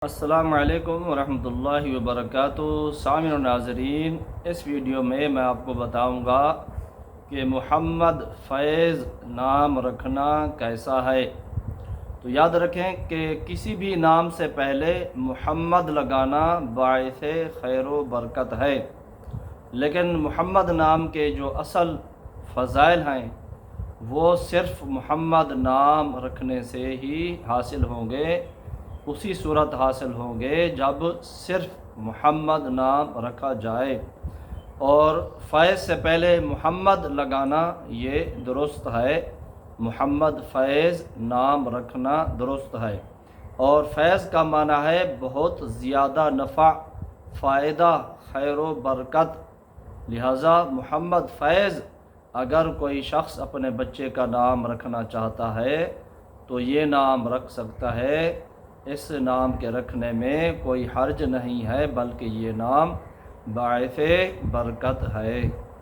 السلام علیکم ورحمۃ اللہ وبرکاتہ۔ سامعین و ناظرین، اس ویڈیو میں آپ کو بتاؤں گا کہ محمد فیض نام رکھنا کیسا ہے۔ تو یاد رکھیں کہ کسی بھی نام سے پہلے محمد لگانا باعث خیر و برکت ہے، لیکن محمد نام کے جو اصل فضائل ہیں وہ صرف محمد نام رکھنے سے ہی حاصل ہوں گے، اسی صورت حاصل ہوں گے جب صرف محمد نام رکھا جائے، اور فیض سے پہلے محمد لگانا یہ درست ہے، محمد فیض نام رکھنا درست ہے۔ اور فیض کا معنی ہے بہت زیادہ نفع، فائدہ، خیر و برکت، لہذا محمد فیض اگر کوئی شخص اپنے بچے کا نام رکھنا چاہتا ہے تو یہ نام رکھ سکتا ہے۔ اس نام کے رکھنے میں کوئی حرج نہیں ہے، بلکہ یہ نام باعث برکت ہے۔